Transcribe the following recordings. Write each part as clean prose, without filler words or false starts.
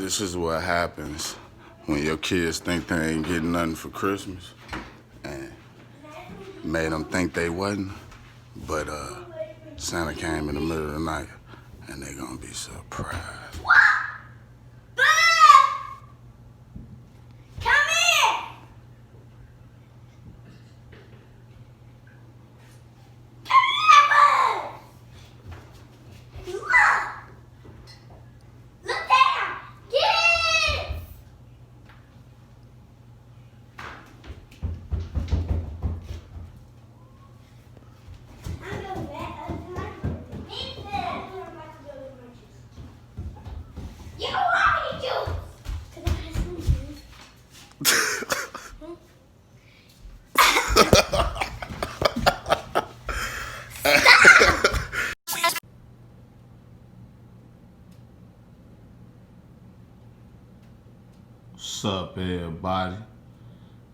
This is what happens when your kids think they ain't getting nothing for Christmas and made them think they wasn't. But Santa came in the middle of the night and they gonna be surprised. What's up, everybody?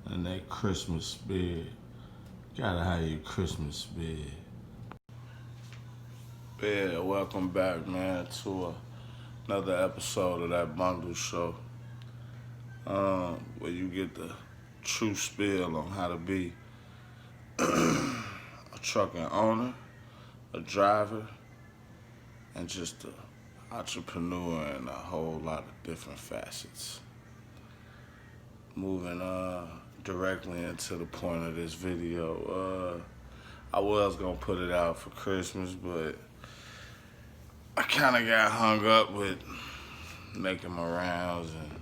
And that Christmas spirit. Gotta have your Christmas spirit. Yeah, welcome back, man, to another episode of that Bundle Show. Where you get the true spiel on how to be a trucking owner, a driver, and just an entrepreneur in a whole lot of different facets. Moving directly into the point of this video. I was gonna put it out for Christmas, but I kinda got hung up with making my rounds and,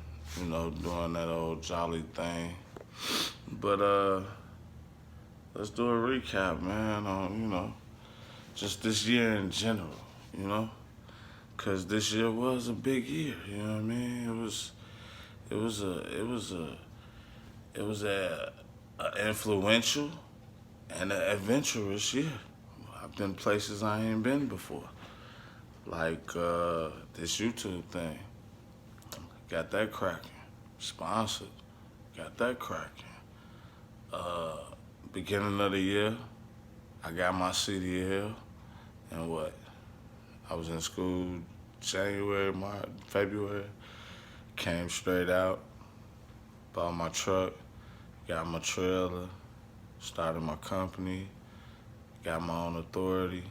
doing that old jolly thing. But let's do a recap, man, on, just this year in general, Cause this year was a big year, you know what I mean? It was a influential and an adventurous year. I've been places I ain't been before. Like this YouTube thing. Got that cracking. Sponsored. Got that cracking. Beginning of the year, I got my CDL. And what? I was in school January, March, February. Came straight out. Bought my truck. Got my trailer. Started my company. Got my own authority.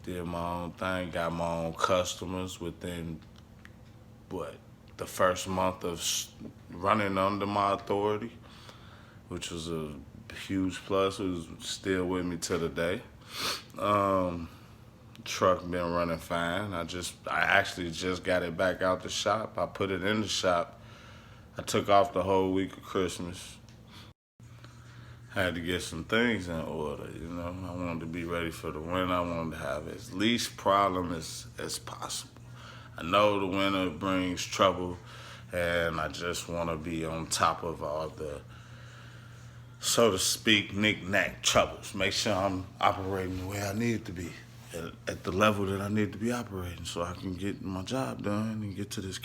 Did my own thing. Got my own customers within, the first month of running under my authority, which was a huge plus. Who's still with me to the day. Truck been running fine. I actually just got it back out the shop. I put it in the shop. I took off the whole week of Christmas. Had to get some things in order, I wanted to be ready for the winter. I wanted to have as least problem as possible. I know the winter brings trouble, and I just want to be on top of all the, so to speak, knick-knack troubles. Make sure I'm operating the way I need to be, at the level that I need to be operating, so I can get my job done and get to this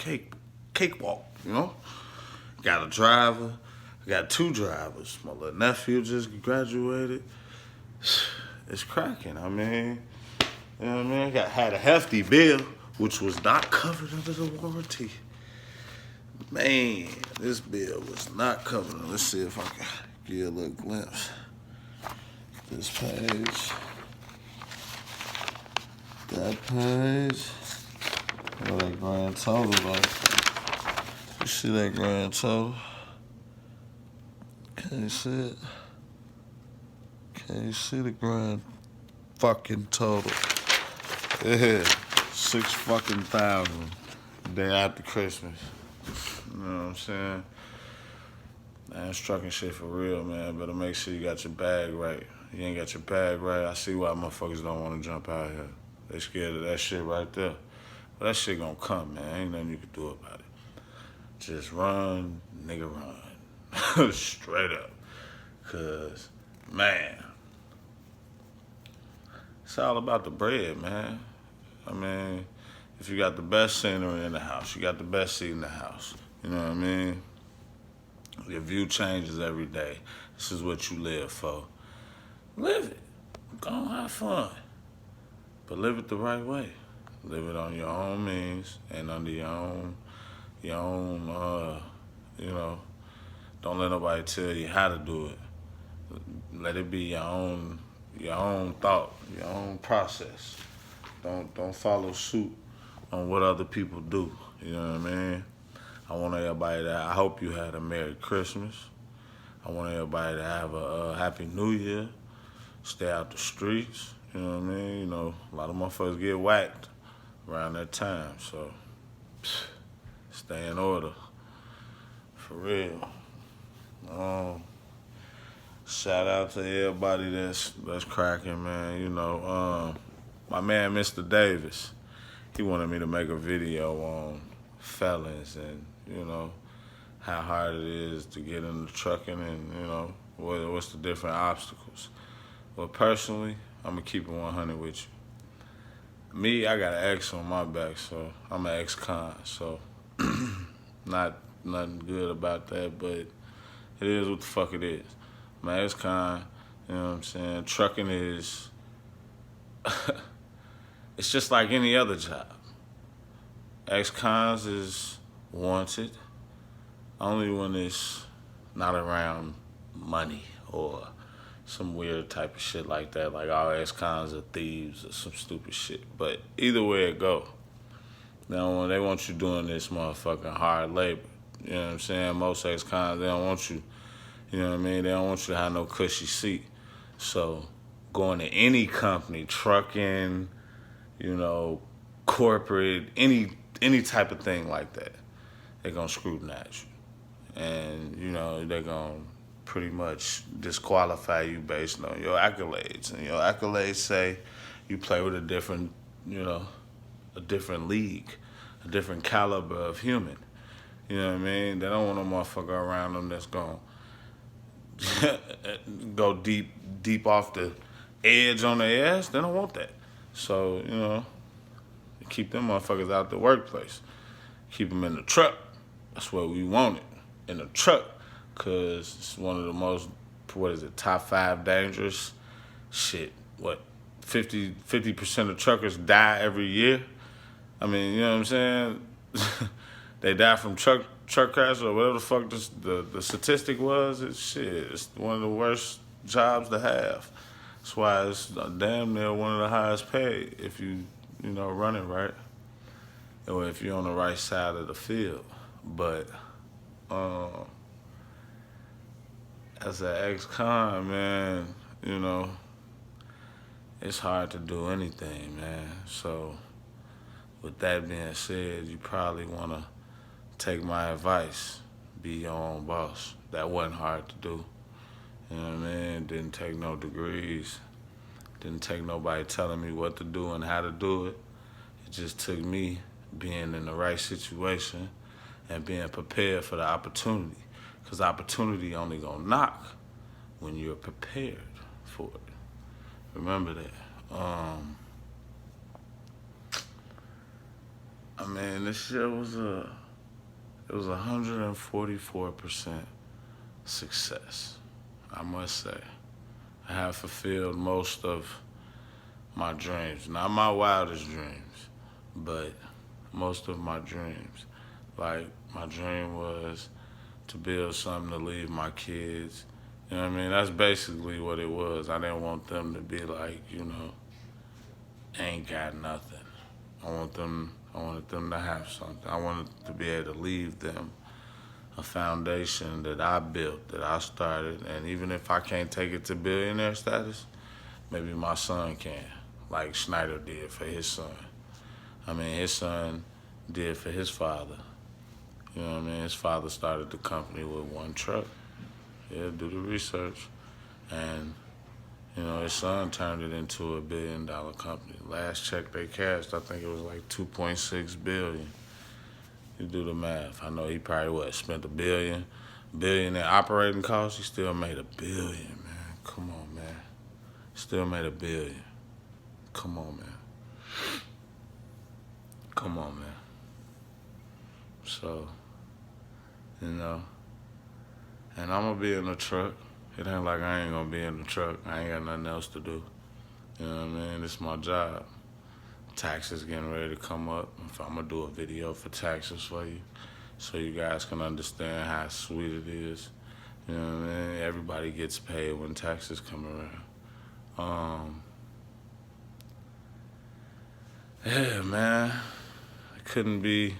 cakewalk, Got a driver. I got 2 drivers. My little nephew just graduated. It's cracking. I had a hefty bill, which was not covered under the warranty. Man, this bill was not covered. Let's see if I can give you a little glimpse. This page. That page. What that grand total like? You see that grand total? Can't you see it? Can't you see the grand fucking total? Yeah, 6 fucking thousand day after Christmas. You know what I'm saying? Man, it's trucking shit for real, man. Better make sure you got your bag right. You ain't got your bag right, I see why motherfuckers don't want to jump out here. They scared of that shit right there. But that shit gonna come, man. Ain't nothing you can do about it. Just run, nigga, run. Straight up. Cause, man, it's all about the bread, man. If you got the best scenery in the house, you got the best seat in the house. You know what I mean? Your view changes every day. This is what you live for. Live it. Go and have fun. But live it the right way. Live it on your own means and under your own your own, you know, don't let nobody tell you how to do it. Let it be your own thought, your own process. Don't follow suit on what other people do. You know what I mean? I want everybody to. I hope you had a Merry Christmas. I want everybody to have a Happy New Year. Stay out the streets. You know what I mean? You know, a lot of motherfuckers get whacked around that time. So stay in order. For real. Shout out to everybody that's cracking, man. You know, my man Mr. Davis, he wanted me to make a video on felons and, you know, how hard it is to get into trucking and, you know, what's the different obstacles. Well, personally, I'm going to keep it 100 with you. Me, I got an X on my back, so I'm an ex-con, so not nothing good about that, but it is what the fuck it is. I'm an ex-con, you know what I'm saying? Trucking is, it's just like any other job. Ex-cons is wanted only when it's not around money or some weird type of shit like that, like all ex-cons are thieves or some stupid shit. But either way it go, they want you doing this motherfucking hard labor. You know what I'm saying? Most ex-cons, they don't want you, you know what I mean? They don't want you to have no cushy seat. So going to any company, trucking, you know, corporate, any type of thing like that, they're gonna scrutinize you. And, you know, they're gonna pretty much disqualify you based on your accolades. And your accolades say you play with a different, you know, a different league, a different caliber of human. You know what I mean? They don't want no motherfucker around them that's gonna go deep off the edge on their ass. They don't want that. So, you know, keep them motherfuckers out the workplace. Keep them in the truck. That's what we want it, in the truck. Because it's one of the most, top 5 dangerous shit. 50% of truckers die every year? I mean, you know what I'm saying? They die from truck crash or whatever the fuck the statistic was. It's one of the worst jobs to have. That's why it's damn near one of the highest paid if you know, run it right. Or if you're on the right side of the field. But, as an ex-con, man, you know, it's hard to do anything, man. So, with that being said, you probably want to take my advice. Be your own boss. That wasn't hard to do. You know what I mean? Didn't take no degrees. Didn't take nobody telling me what to do and how to do it. It just took me being in the right situation and being prepared for the opportunity. Because opportunity only gonna knock when you're prepared for it. Remember that. I mean, this shit was it was 144% success, I must say. I have fulfilled most of my dreams. Not my wildest dreams, but most of my dreams. Like, my dream was to build something to leave my kids. You know what I mean? That's basically what it was. I didn't want them to be like, you know, ain't got nothing. I wanted them to have something. I wanted to be able to leave them a foundation that I built, that I started, and even if I can't take it to billionaire status, maybe my son can, like Schneider did for his son. I mean, his son did for his father. You know what I mean? His father started the company with one truck. Yeah, do the research. And, you know, his son turned it into $1 billion company. Last check they cashed, I think it was like $2.6 billion. You do the math. I know he probably, spent $1 billion in operating costs. He still made $1 billion, man. Come on, man. Still made $1 billion. Come on, man. Come on, man. So, you know, and I'm gonna be in the truck. It ain't like I ain't gonna be in the truck. I ain't got nothing else to do. You know what I mean? It's my job. Taxes getting ready to come up. If I'm gonna do a video for taxes for you, so you guys can understand how sweet it is. You know what I mean? Everybody gets paid when taxes come around. Yeah, man. It couldn't be,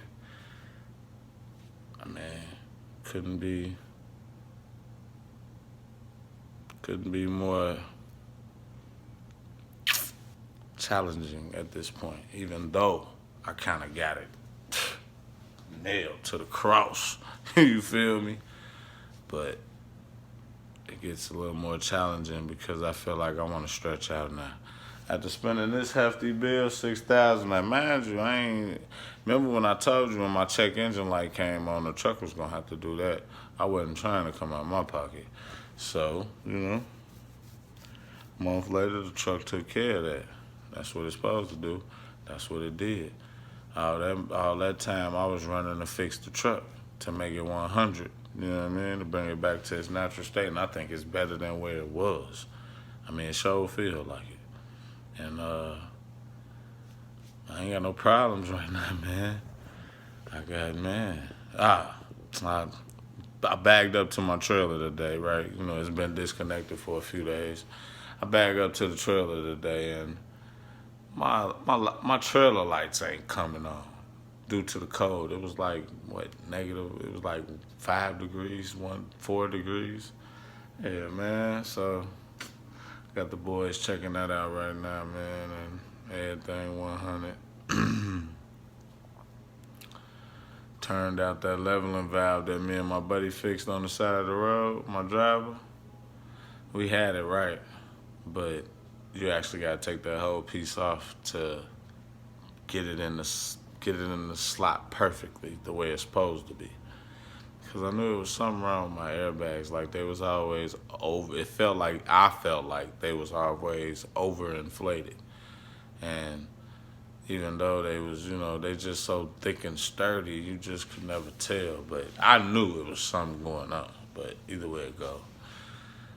couldn't be more challenging at this point, even though I kind of got it nailed to the cross. You feel me? But it gets a little more challenging because I feel like I want to stretch out now. After spending this hefty bill, $6,000, like, mind you, I ain't. Remember when I told you when my check engine light came on, the truck was gonna have to do that. I wasn't trying to come out of my pocket. So, a month later, the truck took care of that. That's what it's supposed to do. That's what it did. All that time, I was running to fix the truck to make it 100. You know what I mean? To bring it back to its natural state, and I think it's better than where it was. It sure feel like it. And I ain't got no problems right now, man. I bagged up to my trailer today, right? It's been disconnected for a few days. I bagged up to the trailer today, and my trailer lights ain't coming on due to the cold. It was like, negative? It was like 5 degrees, 4 degrees. Yeah, man. So got the boys checking that out right now, man, and everything 100. Turned out that leveling valve that me and my buddy fixed on the side of the road, my driver, we had it right, but you actually got to take that whole piece off to get it in the slot perfectly the way it's supposed to be. Because I knew it was something wrong with my airbags. Like, they was always over. I felt like they was always overinflated. And even though they was, they just so thick and sturdy, you just could never tell. But I knew it was something going on. But either way it go.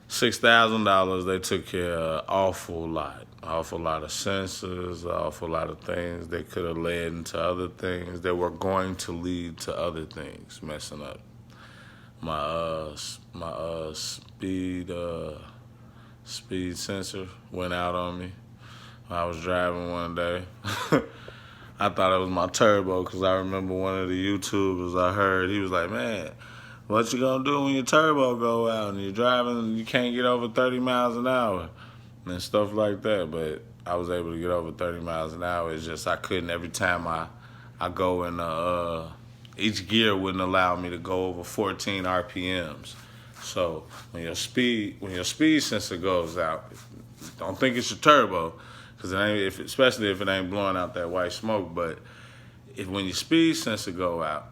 $6,000, they took care of an awful lot of sensors, an awful lot of things that could have led into other things that were going to lead to other things messing up. My speed sensor went out on me. I was driving one day. I thought it was my turbo because I remember one of the YouTubers I heard, he was like, man, what you gonna do when your turbo go out and you're driving and you can't get over 30 miles an hour and stuff like that. But I was able to get over 30 miles an hour. It's just I couldn't. Every time I go in each gear wouldn't allow me to go over 14 RPMs. So when your speed sensor goes out, don't think it's your turbo, because especially if it ain't blowing out that white smoke. But when your speed sensor go out,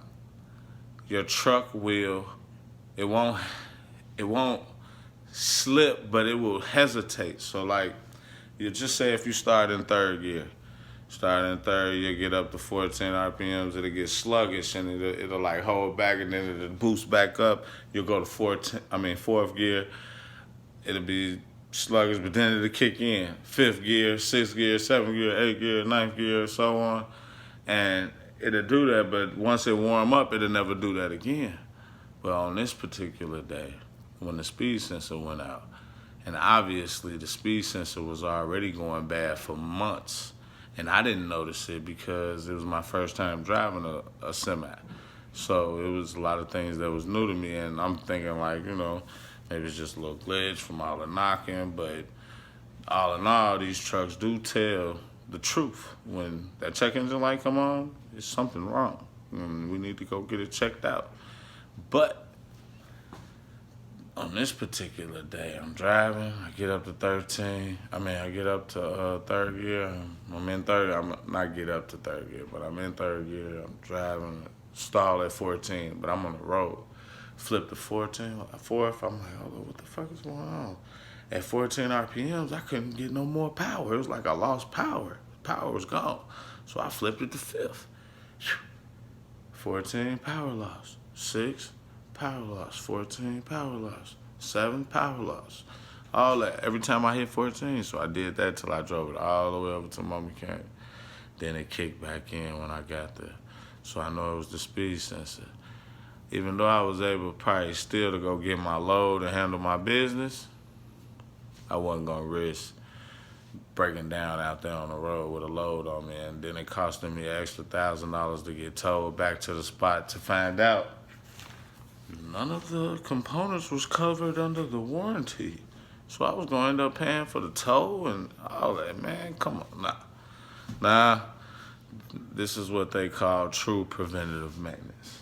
your truck it won't slip, but it will hesitate. So like, you just say if you start in third gear, you'll get up to 14 RPMs, it'll get sluggish and it'll like hold back and then it'll boost back up. You'll go to fourth gear, it'll be sluggish, but then it'll kick in. 5th gear, 6th gear, 7th gear, 8th gear, 9th gear, so on. And it'll do that, but once it warm up, it'll never do that again. But on this particular day, when the speed sensor went out, and obviously the speed sensor was already going bad for months, and I didn't notice it because it was my first time driving a semi. So it was a lot of things that was new to me, and I'm thinking like, maybe it's just a little glitch from all the knocking, but all in all, these trucks do tell the truth. When that check engine light come on, it's something wrong. And we need to go get it checked out. But on this particular day, I'm driving, I get up to 13. I get up to third gear. I'm in third, not get up to third gear, but I'm in third gear. I'm driving, stall at 14, but I'm on the road. Flip to 14, fourth, I'm like, oh, what the fuck is going on? At 14 RPMs, I couldn't get no more power. It was like I lost power. Power was gone. So I flipped it to 5th. 14, power loss. 6, power loss. 14, power loss. 7, power loss. All that, every time I hit 14. So I did that till I drove it all the way over to my mechanic. Then it kicked back in when I got there. So I know it was the speed sensor. even though I was able probably still to go get my load and handle my business, I wasn't gonna risk breaking down out there on the road with a load on me, and then it costing me an extra $1,000 to get towed back to the spot to find out none of the components was covered under the warranty. So I was gonna end up paying for the tow and all that, man. Come on, nah. This is what they call true preventative maintenance.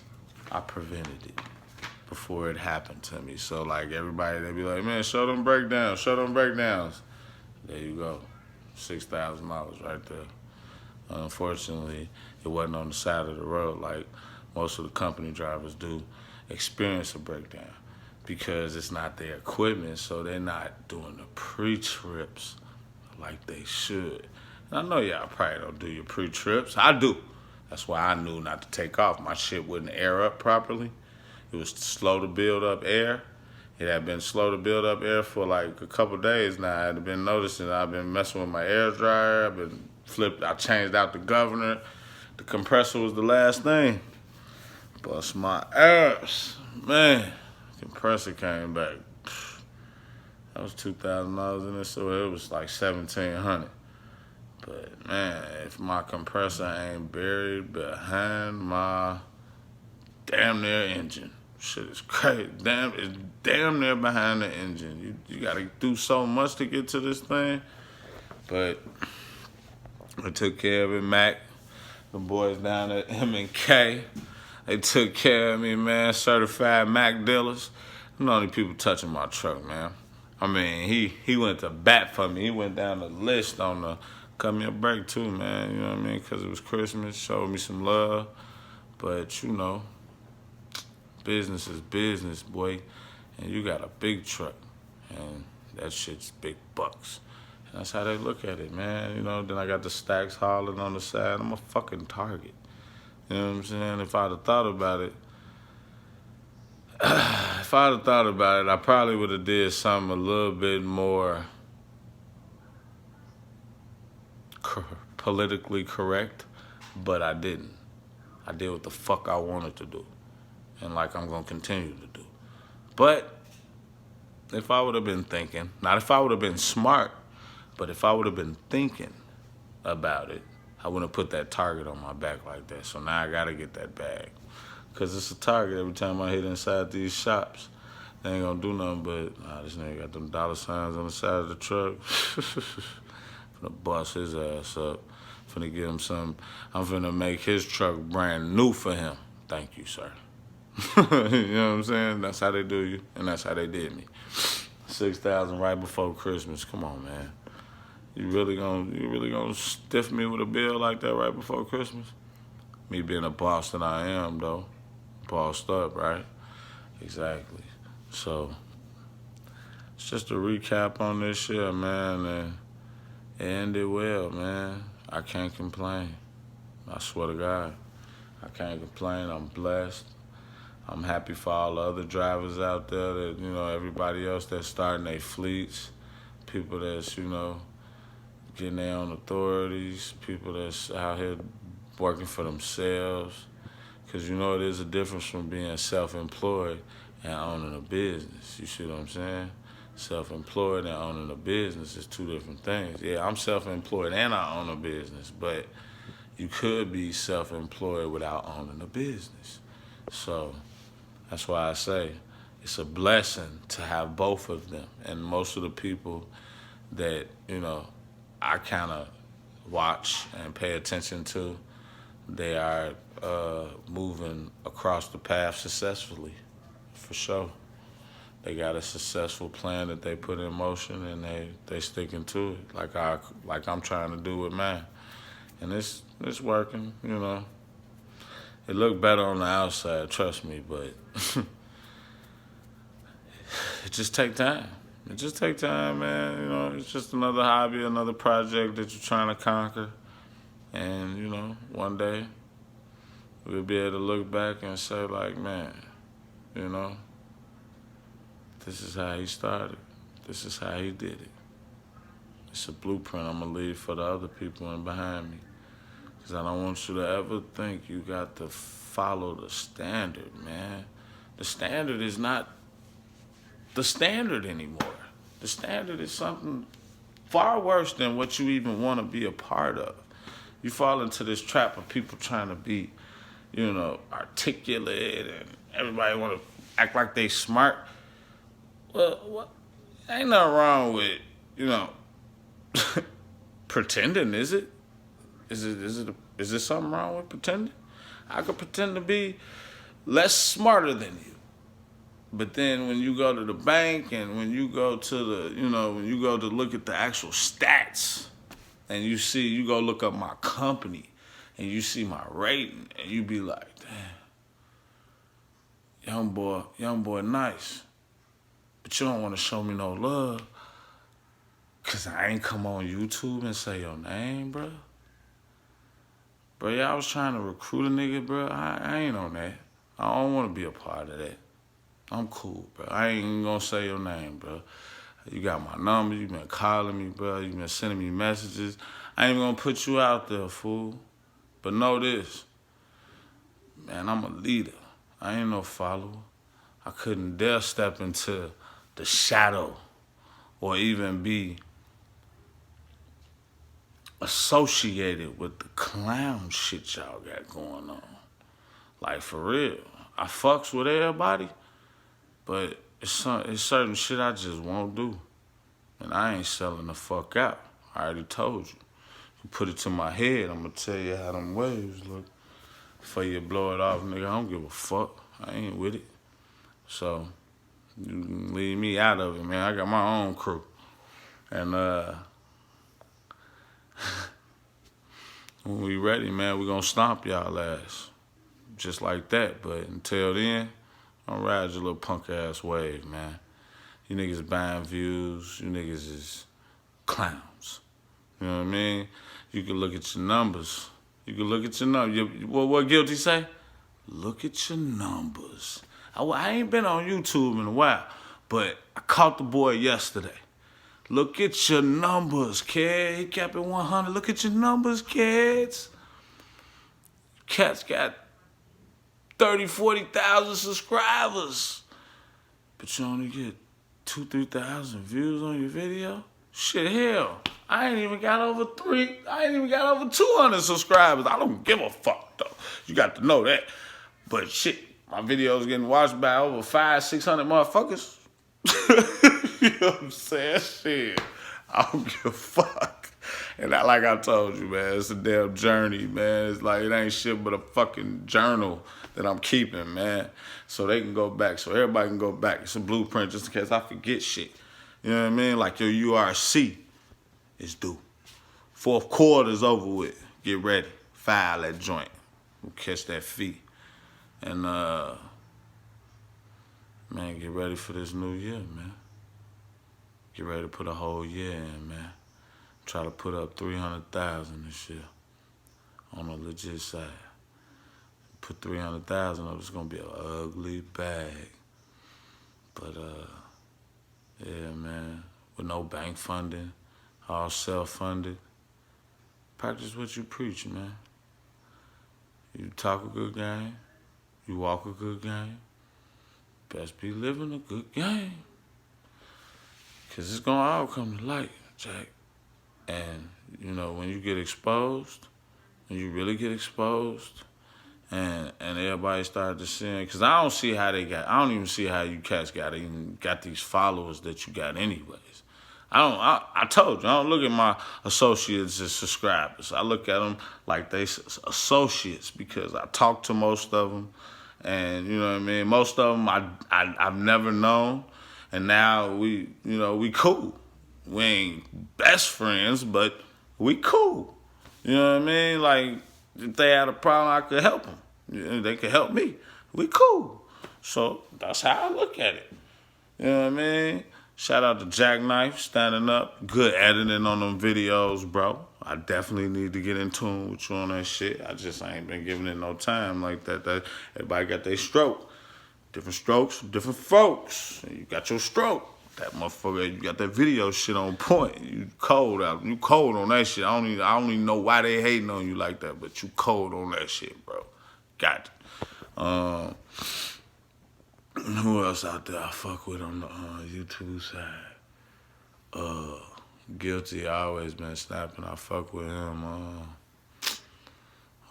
I prevented it before it happened to me. So like everybody, they be like, man, show them breakdowns. There you go, $6,000 right there. Unfortunately, it wasn't on the side of the road like most of the company drivers do experience a breakdown because it's not their equipment, so they're not doing the pre-trips like they should. And I know y'all probably don't do your pre-trips. I do. That's why I knew not to take off. My shit wouldn't air up properly. It was slow to build up air. It had been slow to build up air for like a couple days now. I had been noticing I've been messing with my air dryer. I changed out the governor. The compressor was the last thing. Bust my ass. Man, compressor came back. That was $2,000 in it, so it was like $1,700. But man, if my compressor ain't buried behind my damn near engine, shit is crazy. It's damn near behind the engine. You gotta do so much to get to this thing. But I took care of it, Mac. The boys down at M&K, they took care of me, man. Certified Mac dealers. I'm the only people touching my truck, man. I mean, he went to bat for me. He went down the list on the cut me a break too, man. You know what I mean? Because it was Christmas, showed me some love. But you know, business is business, boy. And you got a big truck, and that shit's big bucks. And that's how they look at it, man. You know, then I got the stacks hauling on the side. I'm a fucking target. You know what I'm saying? If I'd have thought about it, I probably would have did something a little bit more politically correct, but I didn't. I did what the fuck I wanted to do, and like I'm gonna continue to do. But if I would have been thinking, not if I would have been smart, but if I would have been thinking about it, I wouldn't have put that target on my back like that. So now I gotta get that bag. Cause it's a target every time I hit inside these shops. They ain't gonna do nothing but, this nigga got them dollar signs on the side of the truck. Finna bust his ass up. Finna give him some, I'm finna make his truck brand new for him. Thank you, sir. You know what I'm saying? That's how they do you, and that's how they did me. 6,000 right before Christmas. Come on, man. You really gonna stiff me with a bill like that right before Christmas? Me being a boss that I am, though. Bossed up, right? Exactly. So, it's just a recap on this shit, man, and it ended well, man. I can't complain. I swear to God. I can't complain. I'm blessed. I'm happy for all the other drivers out there that, you know, everybody else that's starting their fleets, people that's, you know, getting their own authorities, people that's out here working for themselves. Because, you know, it is a difference from being self-employed and owning a business. You see what I'm saying? Self-employed and owning a business is two different things. Yeah, I'm self-employed and I own a business, but you could be self-employed without owning a business. So that's why I say it's a blessing to have both of them. And most of the people that, you know, I kind of watch and pay attention to, they are moving across the path successfully, for sure. They got a successful plan that they put in motion, and they sticking to it, like I'm trying to do with mine. And it's working, you know. It looked better on the outside, trust me, but it just take time. It just take time, man. You know, it's just another hobby, another project that you're trying to conquer. And, you know, one day we'll be able to look back and say, like, man, you know, this is how he started. This is how he did it. It's a blueprint I'm going to leave for the other people in behind me. Because I don't want you to ever think you got to follow the standard, man. the standard is not the standard anymore. The standard is something far worse than what you even want to be a part of. You fall into this trap of people trying to be, articulate, and everybody want to act like they smart. Well, what? Ain't nothing wrong with, pretending, is it? Is there something wrong with pretending? I could pretend to be less smarter than you. But then when you go to the bank and when you go to when you go to look at the actual stats and you go look up my company and you see my rating and you be like, damn, young boy nice. But you don't want to show me no love because I ain't come on YouTube and say your name, bro. Bro, yeah, I was trying to recruit a nigga, bro. I ain't on that. I don't want to be a part of that. I'm cool, bro. I ain't even gonna say your name, bro. You got my number. You been calling me, bro. You been sending me messages. I ain't even gonna put you out there, fool. But know this. Man, I'm a leader. I ain't no follower. I couldn't dare step into the shadow or even be associated with the clown shit y'all got going on. Like, for real. I fucks with everybody, but it's certain shit I just won't do. And I ain't selling the fuck out. I already told you. You put it to my head, I'm gonna tell you how them waves look. Before you blow it off, nigga, I don't give a fuck. I ain't with it. So, you can leave me out of it, man. I got my own crew. And when we ready, man, we gonna stomp y'all ass. Just like that. But until then, don't ride your little punk ass wave, man. You niggas buying views. You niggas is clowns. You know what I mean? You can look at your numbers. You can look at your numbers. What Guilty say? Look at your numbers. I ain't been on YouTube in a while, but I caught the boy yesterday. Look at your numbers, kid. He kept it 100. Look at your numbers, kids. Cats got 30, 40,000 subscribers. But you only get 2,000-3,000 views on your video? Shit, hell. I ain't even got over 200 subscribers. I don't give a fuck, though. You got to know that. But shit, my video's getting watched by over 500-600 motherfuckers. You know what I'm saying? Shit. I don't give a fuck. And like I told you, man, it's a damn journey, man. It's like it ain't shit but a fucking journal that I'm keeping, man. So they can go back, so everybody can go back. It's a blueprint just in case I forget shit. You know what I mean? Like your URC is due. Fourth quarter's over with. Get ready. File that joint. We'll catch that fee. And, man, get ready for this new year, man. Get ready to put a whole year in, man. Try to put up 300,000 this year on a legit side. Put 300,000 up, it's gonna be an ugly bag. But yeah, man, with no bank funding, all self-funded. Practice what you preach, man. You talk a good game, you walk a good game. Best be living a good game. Cause it's gonna all come to light, Jack. And, when you get exposed, when you really get exposed, and everybody started to see, because I don't even see how you cats got these followers that you got anyways. I told you, I don't look at my associates as subscribers. I look at them like they associates because I talk to most of them. And, you know what I mean? Most of them I've never known. And now we cool. We ain't best friends, but we cool. You know what I mean? Like, if they had a problem, I could help them. They could help me. We cool. So that's how I look at it. You know what I mean? Shout out to Jackknife, standing up. Good editing on them videos, bro. I definitely need to get in tune with you on that shit. I just ain't been giving it no time like that. Everybody got their stroke. Different strokes, different folks. You got your stroke. That motherfucker, you got that video shit on point. You cold out. You cold on that shit. I don't even know why they hating on you like that, but you cold on that shit, bro. Got it. Who else out there I fuck with on the YouTube side? Guilty, I always been snapping. I fuck with him.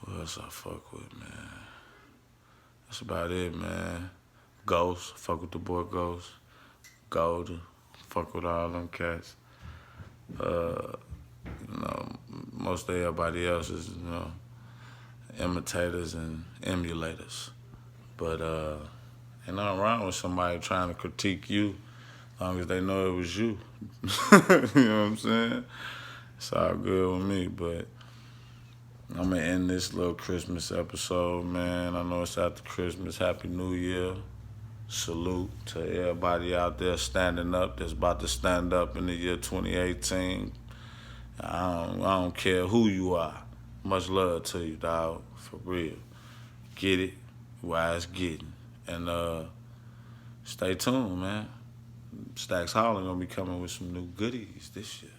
Who else I fuck with, man? That's about it, man. Ghost, fuck with the boy Ghost. Golden, fuck with all them cats. Most of everybody else is, imitators and emulators. But ain't nothing wrong with somebody trying to critique you as long as they know it was you. You know what I'm saying? It's all good with me, but I'm going to end this little Christmas episode, man. I know it's after Christmas. Happy New Year. Salute to everybody out there standing up that's about to stand up in the year 2018. I don't care who you are. Much love to you, dog. For real. Get it while it's getting. And stay tuned, man. Stacks Holland gonna be coming with some new goodies this year.